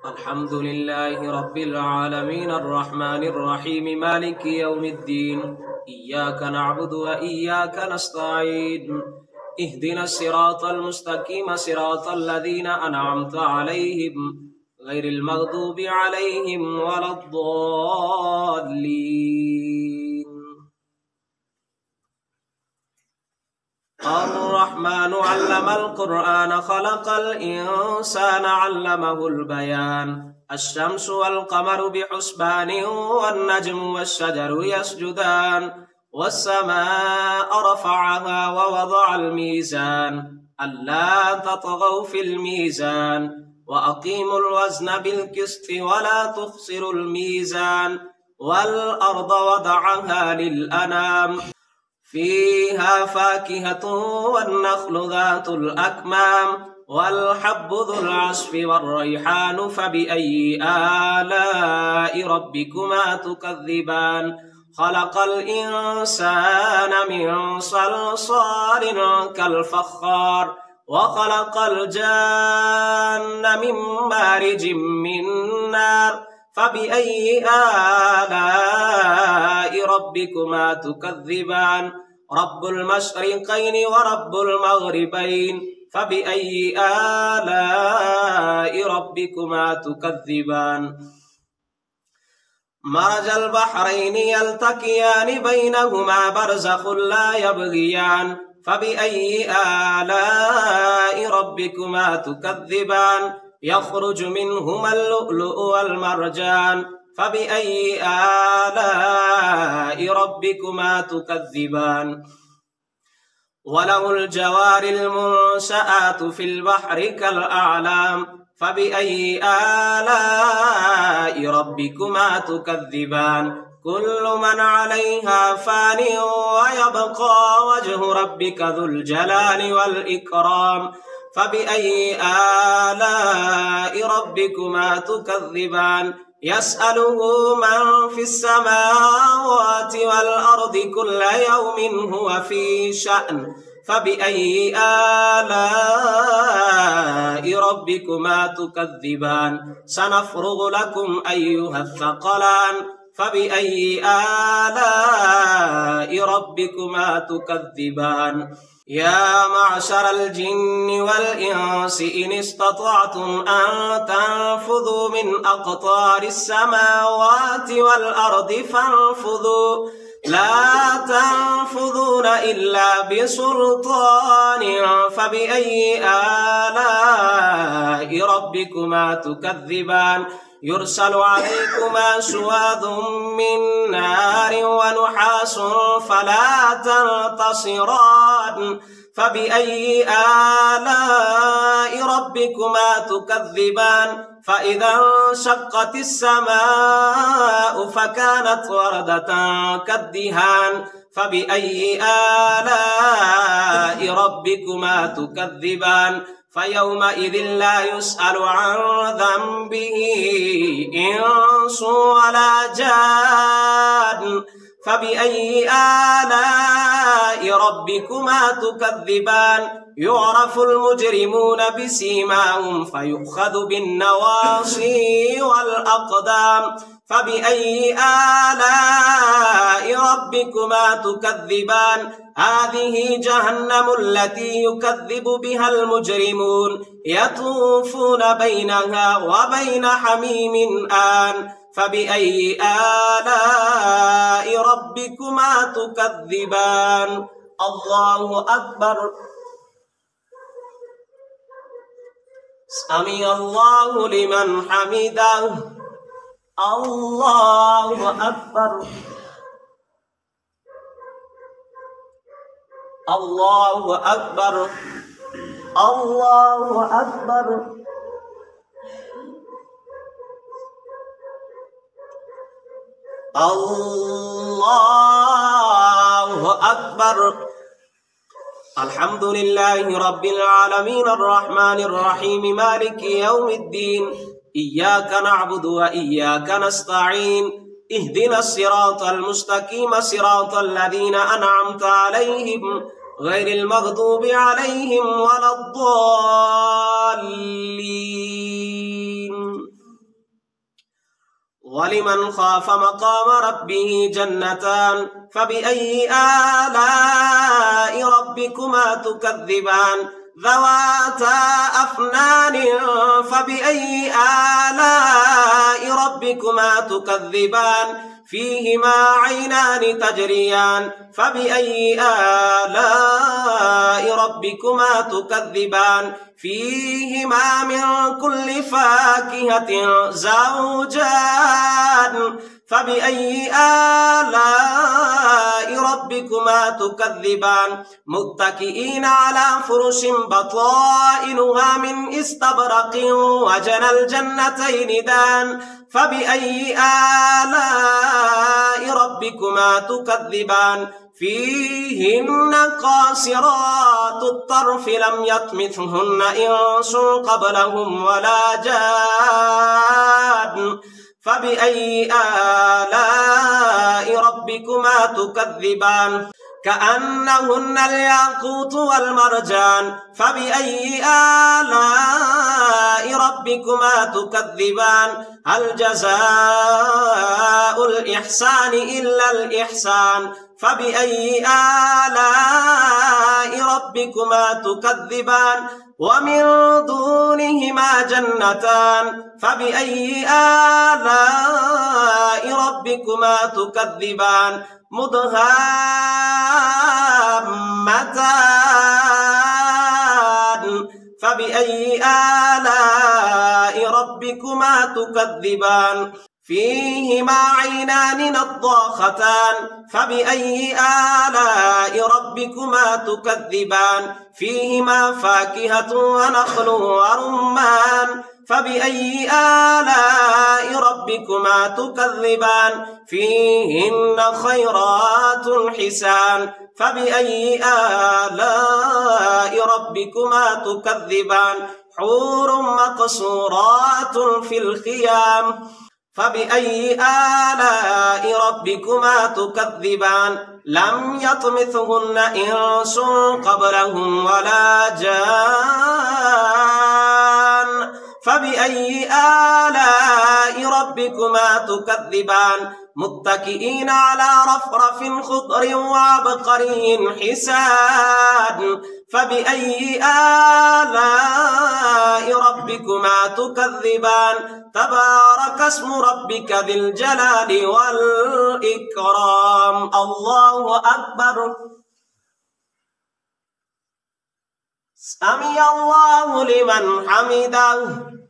الحمد لله رب العالمين الرحمن الرحيم مالك يوم الدين إياك نعبد وإياك نستعين اهدنا الصراط المستقيم صراط الذين أنعمت عليهم غير المغضوب عليهم ولا الضالين. الرحمن علم القرآن خلق الإنسان علمه البيان الشمس والقمر بحسبان والنجم والشجر يسجدان والسماء رفعها ووضع الميزان ألا تطغوا في الميزان وأقيموا الوزن بالقسط ولا تخسروا الميزان والأرض وضعها للأنام فيها فاكهة والنخل ذات الأكمام والحب ذو العصف والريحان فبأي آلاء ربكما تكذبان خلق الإنسان من صلصال كالفخار وخلق الجان من مارج من نار فبأي آلاء ربكما تكذبان رب المشرقين ورب المغربين فبأي آلاء ربكما تكذبان مرج البحرين يلتقيان بينهما برزخ لا يبغيان فبأي آلاء ربكما تكذبان يخرج منهما اللؤلؤ والمرجان فبأي آلاء ربكما تكذبان وله الجوار المنشآت في البحر كالأعلام فبأي آلاء ربكما تكذبان كل من عليها فان ويبقى وجه ربك ذو الجلال والإكرام فبأي آلاء ربكما تكذبان يسأله من في السماوات والأرض كل يوم هو في شأن فبأي آلاء ربكما تكذبان سنفرغ لكم أيها الثقلان فبأي آلاء ربكما تكذبان يا معشر الجن والإنس إن استطعتم أن تنفذوا من أقطار السماوات والأرض فانفذوا لا تنفذون إلا بسلطان فبأي آلاء ربكما تكذبان يرسل عليكما شواظ من نار ونحاس فلا تنتصران فبأي آلاء ربكما تكذبان فإذا انشقت السماء فكانت وردة كالدهان فبأي آلاء ربكما تكذبان فيومئذ لا يسأل عن ذنبه إنس ولا جان فبأي آلاء ربكما تكذبان يعرف المجرمون بسيماهم فيؤخذ بالنواصي والأقدام فبأي آلاء ربكما تكذبان هذه جهنم التي يكذب بها المجرمون يطوفون بينها وبين حميم آن فبأي آلاء ربكما تكذبان الله أكبر سمع الله لمن حمده الله أكبر الله أكبر الله أكبر الله أكبر الحمد لله رب العالمين الرحمن الرحيم مالك يوم الدين إياك نعبد وإياك نستعين اهدنا الصراط المستقيم صراط الذين أنعمت عليهم غير المغضوب عليهم ولا الضالين. ولمن خاف مقام ربه جنتان فبأي آلاء ربكما تكذبان ذواتا أفنان فبأي آلاء ربكما تكذبان فيهما عينان تجريان فبأي آلاء ربكما تكذبان فيهما من كل فاكهة زوجان فبأي آلاء ربكما تكذبان متكئين على فرش بطائنها من استبرق وجنى الجنتين دان فبأي آلاء ربكما تكذبان فيهن قاصرات الطرف لم يطمثهن إنس قبلهم ولا جان فبأي آلاء ربكما تكذبان كأنهن الياقوت والمرجان فبأي آلاء ربكما تكذبان هل جزاء الإحسان إلا الإحسان فبأي آلاء ربكما تكذبان ومن دونهما جنتان فبأي آلاء ربكما تكذبان مدهامتان فبأي آلاء ربكما تكذبان فيهما عينان نضاختان فبأي آلاء ربكما تكذبان فيهما فاكهة ونخل ورمان فبأي آلاء ربكما تكذبان فيهن خيرات حسان فبأي آلاء ربكما تكذبان حور مقصورات في الخيام فبأي آلاء ربكما تكذبان لم يطمثهن إنس قبلهم ولا جان فبأي آلاء ربكما تكذبان متكئين على رفرف خضر وعبقري حسان فبأي آلاء ربكما تكذبان تبارك اسم ربك ذي الجلال والإكرام الله أكبر سمع الله لمن حمده